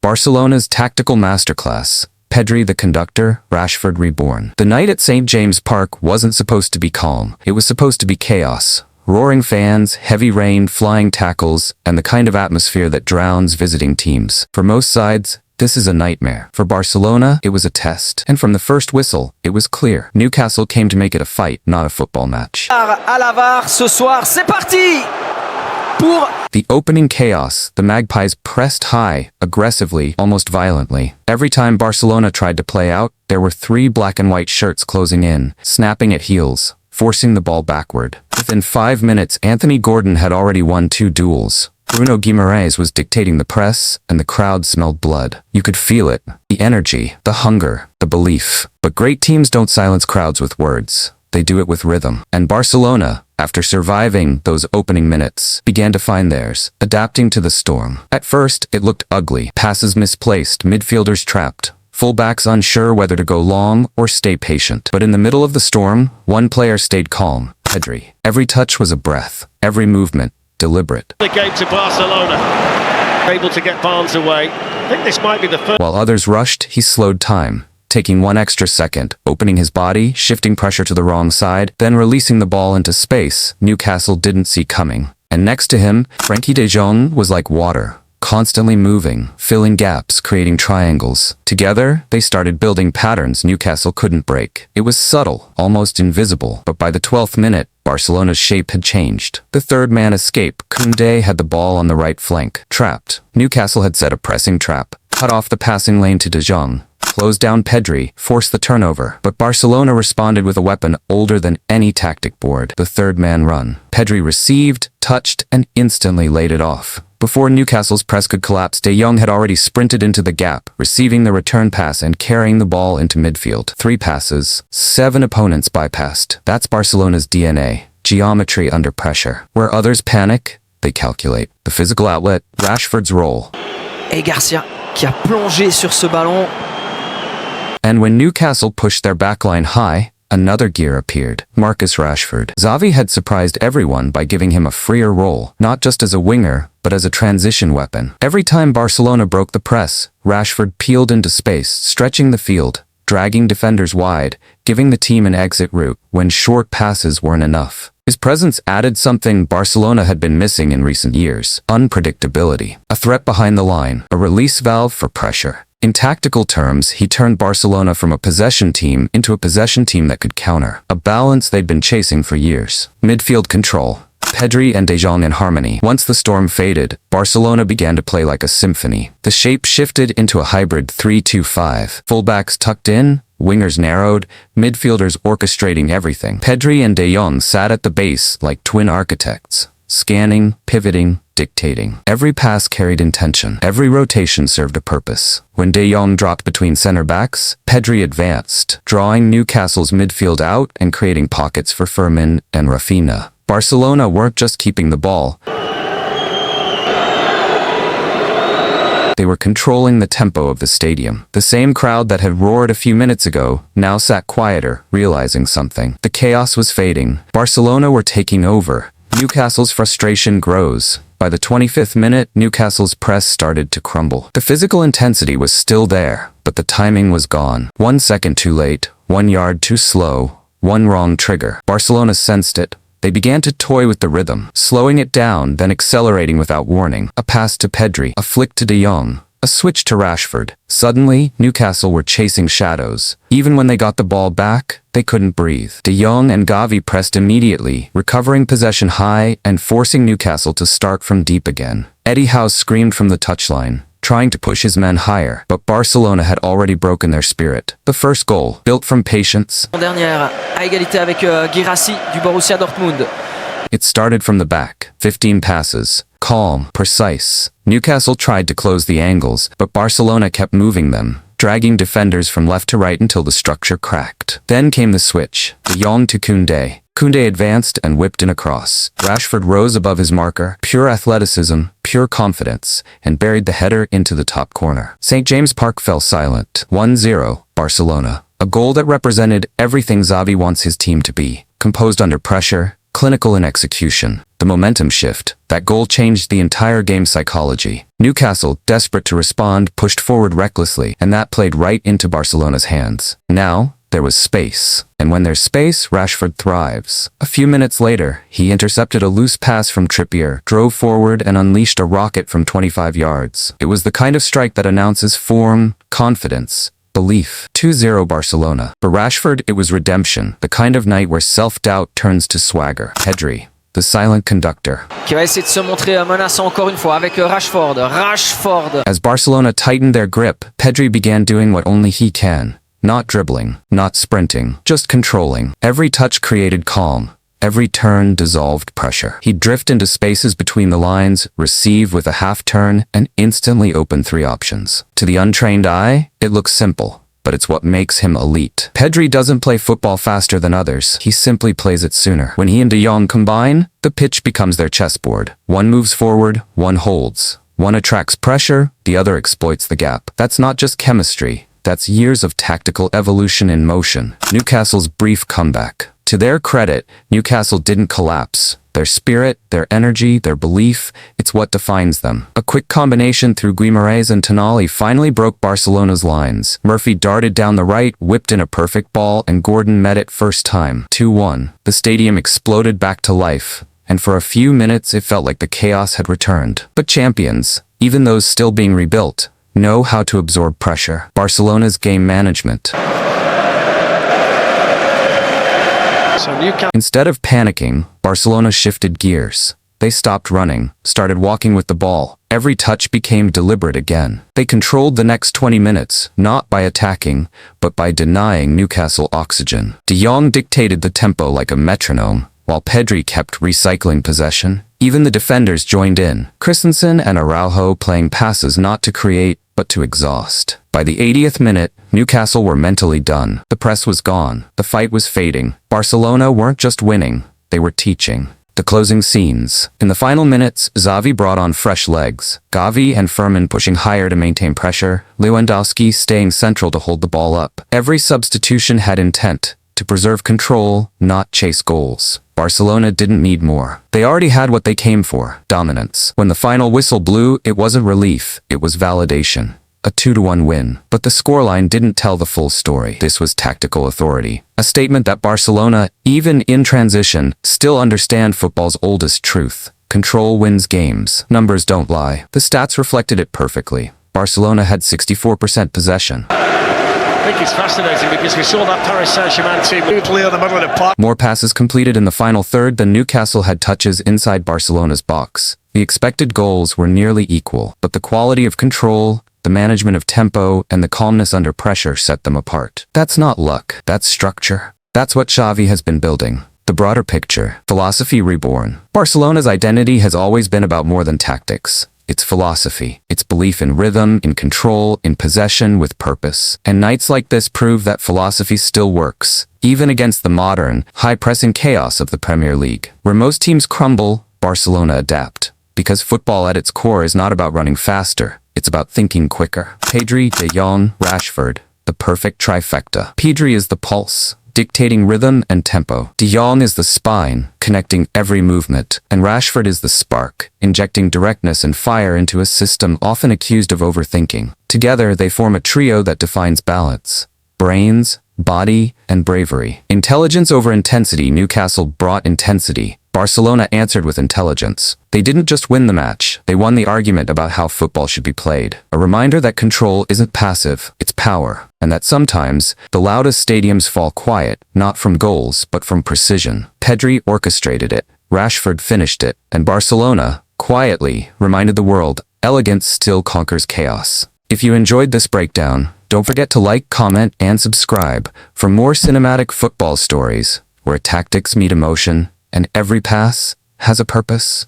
Barcelona's tactical masterclass. Pedri the Conductor, Rashford Reborn. The night at St. James Park wasn't supposed to be calm. It was supposed to be chaos. Roaring fans, heavy rain, flying tackles, and the kind of atmosphere that drowns visiting teams. For most sides, this is a nightmare. For Barcelona, it was a test. And from the first whistle, it was clear. Newcastle came to make it a fight, not a football match. À la VAR ce soir, c'est parti! Pour The opening chaos, the Magpies pressed high, aggressively, almost violently. Every time Barcelona tried to play out, there were 3 black and white shirts closing in, snapping at heels, forcing the ball backward. Within 5 minutes, Anthony Gordon had already won 2 duels. Bruno Guimaraes was dictating the press, and the crowd smelled blood. You could feel it. The energy, the hunger, the belief. But great teams don't silence crowds with words. They do it with rhythm. And Barcelona, after surviving those opening minutes, began to find theirs, adapting to the storm. At first, it looked ugly. Passes misplaced, midfielders trapped, fullbacks unsure whether to go long or stay patient. But in the middle of the storm, one player stayed calm, Pedri. Every touch was a breath, every movement deliberate. The game to Barcelona, able to get Barnes away. I think this might be the first. While others rushed, he slowed time, taking 1 extra second, opening his body, shifting pressure to the wrong side, then releasing the ball into space Newcastle didn't see coming. And next to him, Pedri De Jong was like water, constantly moving, filling gaps, creating triangles. Together, they started building patterns Newcastle couldn't break. It was subtle, almost invisible, but by the 12th minute, Barcelona's shape had changed. The third man escaped. Koundé had the ball on the right flank. Trapped. Newcastle had set a pressing trap, cut off the passing lane to De Jong, closed down Pedri, forced the turnover. But Barcelona responded with a weapon older than any tactic board, the third man run. Pedri received, touched, and instantly laid it off. Before Newcastle's press could collapse, De Jong had already sprinted into the gap, receiving the return pass and carrying the ball into midfield. 3 passes, 7 opponents bypassed. That's Barcelona's DNA. Geometry under pressure. Where others panic, they calculate. The physical outlet, Rashford's role. et Garcia qui a plongé sur ce ballon. And when Newcastle pushed their backline high, another gear appeared, Marcus Rashford. Xavi had surprised everyone by giving him a freer role, not just as a winger, but as a transition weapon. Every time Barcelona broke the press, Rashford peeled into space, stretching the field, dragging defenders wide, giving the team an exit route when short passes weren't enough. His presence added something Barcelona had been missing in recent years: unpredictability. A threat behind the line, a release valve for pressure. In tactical terms, he turned Barcelona from a possession team into a possession team that could counter, a balance they'd been chasing for years. Midfield control. Pedri and De Jong in harmony. Once the storm faded, Barcelona began to play like a symphony. The shape shifted into a hybrid 3-2-5. Fullbacks tucked in, wingers narrowed, midfielders orchestrating everything. Pedri and De Jong sat at the base like twin architects, scanning, pivoting, dictating. Every pass carried intention. Every rotation served a purpose. When De Jong dropped between center backs, Pedri advanced, drawing Newcastle's midfield out and creating pockets for Fermin and Rafinha. Barcelona weren't just keeping the ball. They were controlling the tempo of the stadium. The same crowd that had roared a few minutes ago now sat quieter, realizing something. The chaos was fading. Barcelona were taking over. Newcastle's frustration grows. By the 25th minute, Newcastle's press started to crumble. The physical intensity was still there, but the timing was gone. 1 second too late, 1 yard too slow, one wrong trigger. Barcelona sensed it. They began to toy with the rhythm, slowing it down, then accelerating without warning. A pass to Pedri, a flick to De Jong, a switch to Rashford. Suddenly, Newcastle were chasing shadows. Even when they got the ball back, they couldn't breathe. De Jong and Xavi pressed immediately, recovering possession high and forcing Newcastle to start from deep again. Eddie Howe screamed from the touchline, trying to push his men higher, but Barcelona had already broken their spirit. The first goal, built from patience. Dernière à égalité avec Guirassy du Borussia Dortmund. It started from the back, 15 passes, calm, precise. Newcastle tried to close the angles, but Barcelona kept moving them, dragging defenders from left to right until the structure cracked. Then came the switch, De Jong to Koundé. Koundé advanced and whipped in a cross. Rashford rose above his marker, pure athleticism, pure confidence, and buried the header into the top corner. St. James Park fell silent. 1-0, Barcelona. A goal that represented everything Xavi wants his team to be. Composed under pressure, clinical in execution. The momentum shift. That goal changed the entire game's psychology. Newcastle, desperate to respond, pushed forward recklessly, and that played right into Barcelona's hands. Now, there was space. And when there's space, Rashford thrives. A few minutes later, he intercepted a loose pass from Trippier, drove forward and unleashed a rocket from 25 yards. It was the kind of strike that announces form, confidence, belief. 2-0 Barcelona. For Rashford, it was redemption, the kind of night where self-doubt turns to swagger. Pedri, the silent conductor. Qui va essayer de se montrer menaçant encore une fois avec Rashford. Rashford. As Barcelona tightened their grip, Pedri began doing what only he can. Not dribbling, not sprinting, just controlling. Every touch created calm. Every turn dissolved pressure. He'd drift into spaces between the lines, receive with a half-turn, and instantly open 3 options. To the untrained eye, it looks simple, but it's what makes him elite. Pedri doesn't play football faster than others. He simply plays it sooner. When he and De Jong combine, the pitch becomes their chessboard. One moves forward, one holds. One attracts pressure, the other exploits the gap. That's not just chemistry. That's years of tactical evolution in motion. Newcastle's brief comeback. To their credit, Newcastle didn't collapse. Their spirit, their energy, their belief, it's what defines them. A quick combination through Guimarães and Tonali finally broke Barcelona's lines. Murphy darted down the right, whipped in a perfect ball, and Gordon met it first time. 2-1. The stadium exploded back to life, and for a few minutes it felt like the chaos had returned. But champions, even those still being rebuilt, know how to absorb pressure. Barcelona's game management. Instead of panicking, Barcelona shifted gears. They stopped running, started walking with the ball. Every touch became deliberate again. They controlled the next 20 minutes, not by attacking, but by denying Newcastle oxygen. De Jong dictated the tempo like a metronome, while Pedri kept recycling possession. Even the defenders joined in. Christensen and Araujo playing passes not to create, but to exhaust. By the 80th minute, Newcastle were mentally done. The press was gone. The fight was fading. Barcelona weren't just winning, they were teaching. The closing scenes. In the final minutes, Xavi brought on fresh legs. Gavi and Furman pushing higher to maintain pressure. Lewandowski staying central to hold the ball up. Every substitution had intent. To preserve control, not chase goals. Barcelona didn't need more. They already had what they came for, dominance. When the final whistle blew, it wasn't relief, it was validation. A 2-1 win. But the scoreline didn't tell the full story. This was tactical authority. A statement that Barcelona, even in transition, still understand football's oldest truth. Control wins games. Numbers don't lie. The stats reflected it perfectly. Barcelona had 64% possession. I think it's fascinating because we saw that Paris Saint-Germain team brutally in the middle of the park. More passes completed in the final third than Newcastle had touches inside Barcelona's box. The expected goals were nearly equal, but the quality of control, the management of tempo, and the calmness under pressure set them apart. That's not luck, that's structure. That's what Xavi has been building. The broader picture, philosophy reborn. Barcelona's identity has always been about more than tactics. It's philosophy. It's belief in rhythm, in control, in possession with purpose. And nights like this prove that philosophy still works, even against the modern, high-pressing chaos of the Premier League. Where most teams crumble, Barcelona adapt. Because football at its core is not about running faster, it's about thinking quicker. Pedri, De Jong, Rashford, the perfect trifecta. Pedri is the pulse, dictating rhythm and tempo. De Jong is the spine, connecting every movement. And Rashford is the spark, injecting directness and fire into a system often accused of overthinking. Together, they form a trio that defines balance. Brains, body, and bravery. Intelligence over intensity. Newcastle brought intensity. Barcelona answered with intelligence. They didn't just win the match, they won the argument about how football should be played. A reminder that control isn't passive, it's power. And that sometimes, the loudest stadiums fall quiet, not from goals, but from precision. Pedri orchestrated it, Rashford finished it, and Barcelona, quietly, reminded the world, elegance still conquers chaos. If you enjoyed this breakdown, don't forget to like, comment, and subscribe for more cinematic football stories, where tactics meet emotion, and every pass has a purpose.